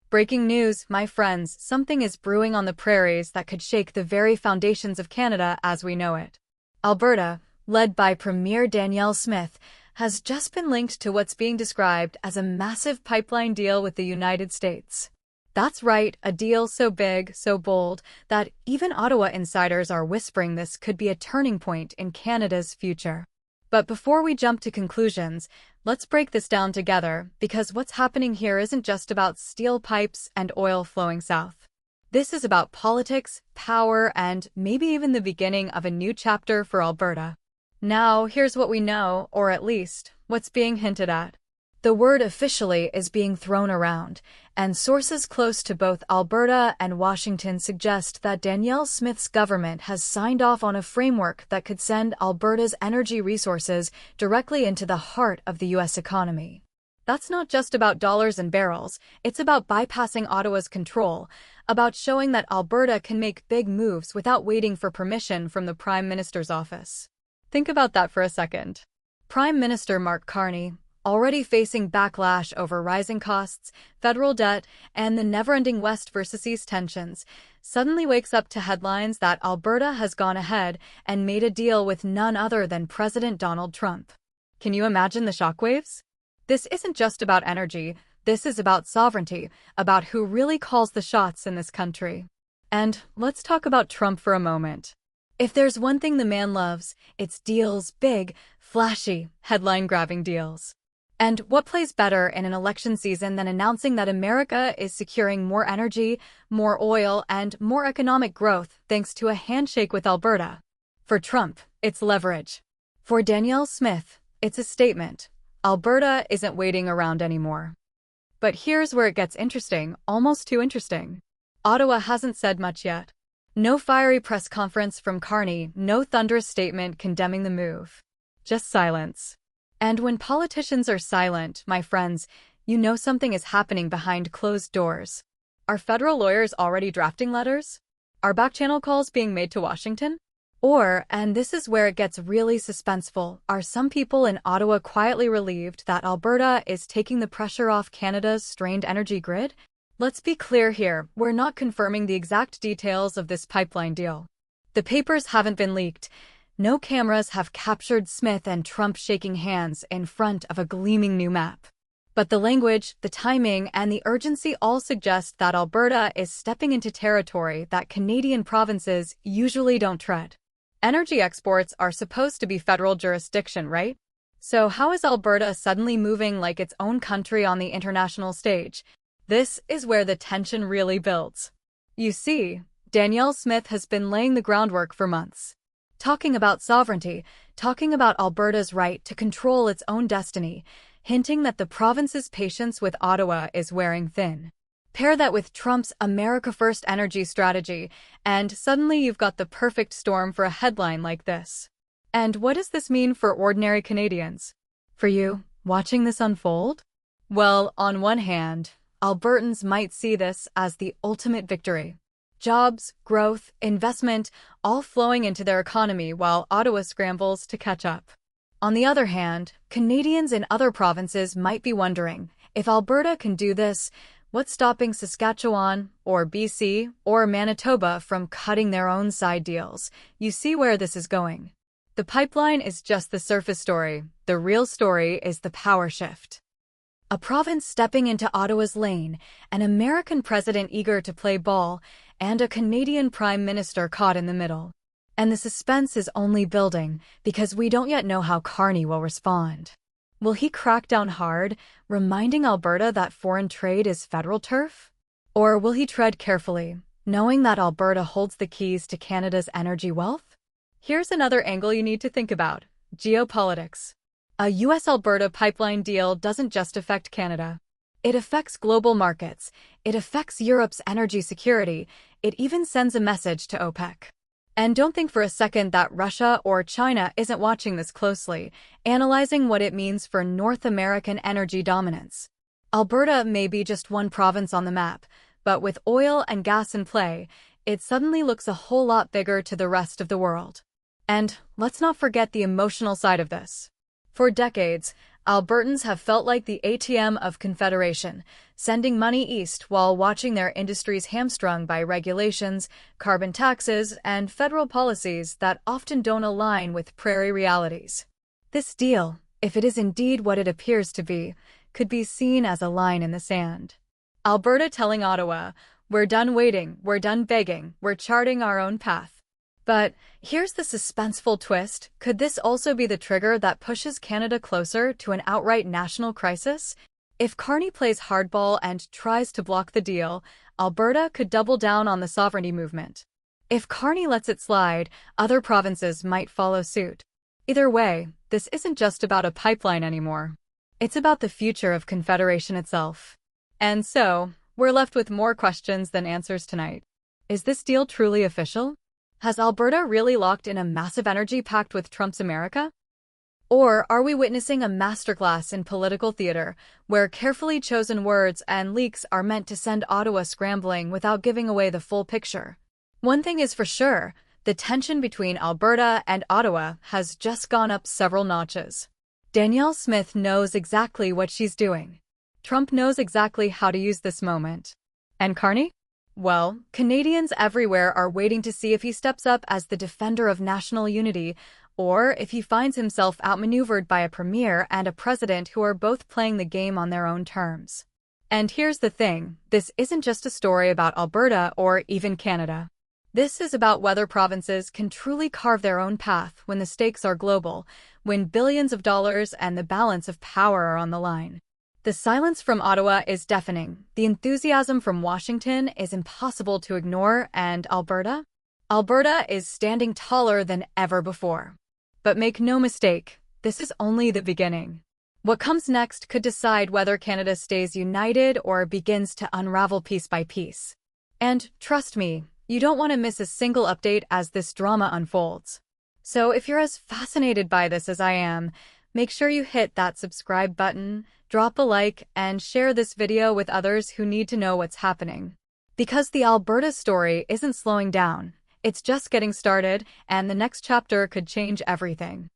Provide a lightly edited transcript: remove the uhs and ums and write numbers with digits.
Breaking news, my friends, something is brewing on the prairies that could shake the very foundations of Canada as we know it. Alberta, led by Premier Danielle Smith, has just been linked to what's being described as a massive pipeline deal with the United States. That's right, a deal so big, so bold, that even Ottawa insiders are whispering this could be a turning point in Canada's future. But before we jump to conclusions, let's break this down together, because what's happening here isn't just about steel pipes and oil flowing south. This is about politics, power, and maybe even the beginning of a new chapter for Alberta. Now, here's what we know, or at least, what's being hinted at. The word officially is being thrown around, and sources close to both Alberta and Washington suggest that Danielle Smith's government has signed off on a framework that could send Alberta's energy resources directly into the heart of the U.S. economy. That's not just about dollars and barrels, it's about bypassing Ottawa's control, about showing that Alberta can make big moves without waiting for permission from the Prime Minister's office. Think about that for a second. Prime Minister Mark Carney, already facing backlash over rising costs, federal debt, and the never-ending West versus East tensions, suddenly wakes up to headlines that Alberta has gone ahead and made a deal with none other than President Donald Trump. Can you imagine the shockwaves? This isn't just about energy, this is about sovereignty, about who really calls the shots in this country. And let's talk about Trump for a moment. If there's one thing the man loves, it's deals, big, flashy, headline-grabbing deals. And what plays better in an election season than announcing that America is securing more energy, more oil, and more economic growth thanks to a handshake with Alberta? For Trump, it's leverage. For Danielle Smith, it's a statement. Alberta isn't waiting around anymore. But here's where it gets interesting, almost too interesting. Ottawa hasn't said much yet. No fiery press conference from Carney, no thunderous statement condemning the move. Just silence. And when politicians are silent, my friends, you know something is happening behind closed doors. Are federal lawyers already drafting letters? Are back-channel calls being made to Washington? Or, and this is where it gets really suspenseful, are some people in Ottawa quietly relieved that Alberta is taking the pressure off Canada's strained energy grid? Let's be clear here, we're not confirming the exact details of this pipeline deal. The papers haven't been leaked. No cameras have captured Smith and Trump shaking hands in front of a gleaming new map. But the language, the timing, and the urgency all suggest that Alberta is stepping into territory that Canadian provinces usually don't tread. Energy exports are supposed to be federal jurisdiction, right? So how is Alberta suddenly moving like its own country on the international stage? This is where the tension really builds. You see, Danielle Smith has been laying the groundwork for months. Talking about sovereignty, talking about Alberta's right to control its own destiny, hinting that the province's patience with Ottawa is wearing thin. Pair that with Trump's America First energy strategy, and suddenly you've got the perfect storm for a headline like this. And what does this mean for ordinary Canadians? For you, watching this unfold? Well, on one hand, Albertans might see this as the ultimate victory. Jobs, growth, investment, all flowing into their economy while Ottawa scrambles to catch up. On the other hand, Canadians in other provinces might be wondering, if Alberta can do this, what's stopping Saskatchewan, or BC, or Manitoba from cutting their own side deals? You see where this is going. The pipeline is just the surface story. The real story is the power shift. A province stepping into Ottawa's lane, an American president eager to play ball, and a Canadian Prime Minister caught in the middle. And the suspense is only building, because we don't yet know how Carney will respond. Will he crack down hard, reminding Alberta that foreign trade is federal turf? Or will he tread carefully, knowing that Alberta holds the keys to Canada's energy wealth? Here's another angle you need to think about: geopolitics. A U.S.-Alberta pipeline deal doesn't just affect Canada. It affects global markets, it affects Europe's energy security, it even sends a message to OPEC. And don't think for a second that Russia or China isn't watching this closely, analyzing what it means for North American energy dominance. Alberta may be just one province on the map, but with oil and gas in play, it suddenly looks a whole lot bigger to the rest of the world. And let's not forget the emotional side of this. For decades, Albertans have felt like the ATM of Confederation, sending money east while watching their industries hamstrung by regulations, carbon taxes, and federal policies that often don't align with prairie realities. This deal, if it is indeed what it appears to be, could be seen as a line in the sand. Alberta telling Ottawa, "We're done waiting, we're done begging, we're charting our own path." But here's the suspenseful twist. Could this also be the trigger that pushes Canada closer to an outright national crisis? If Carney plays hardball and tries to block the deal, Alberta could double down on the sovereignty movement. If Carney lets it slide, other provinces might follow suit. Either way, this isn't just about a pipeline anymore. It's about the future of Confederation itself. And so, we're left with more questions than answers tonight. Is this deal truly official? Has Alberta really locked in a massive energy pact with Trump's America? Or are we witnessing a masterclass in political theater, where carefully chosen words and leaks are meant to send Ottawa scrambling without giving away the full picture? One thing is for sure, the tension between Alberta and Ottawa has just gone up several notches. Danielle Smith knows exactly what she's doing. Trump knows exactly how to use this moment. And Carney? Well, Canadians everywhere are waiting to see if he steps up as the defender of national unity, or if he finds himself outmaneuvered by a premier and a president who are both playing the game on their own terms. And here's the thing, this isn't just a story about Alberta or even Canada. This is about whether provinces can truly carve their own path when the stakes are global, when billions of dollars and the balance of power are on the line. The silence from Ottawa is deafening. The enthusiasm from Washington is impossible to ignore, and Alberta? Alberta is standing taller than ever before. But make no mistake, this is only the beginning. What comes next could decide whether Canada stays united or begins to unravel piece by piece. And trust me, you don't want to miss a single update as this drama unfolds. So if you're as fascinated by this as I am, make sure you hit that subscribe button, drop a like, and share this video with others who need to know what's happening. Because the Alberta story isn't slowing down, it's just getting started, and the next chapter could change everything.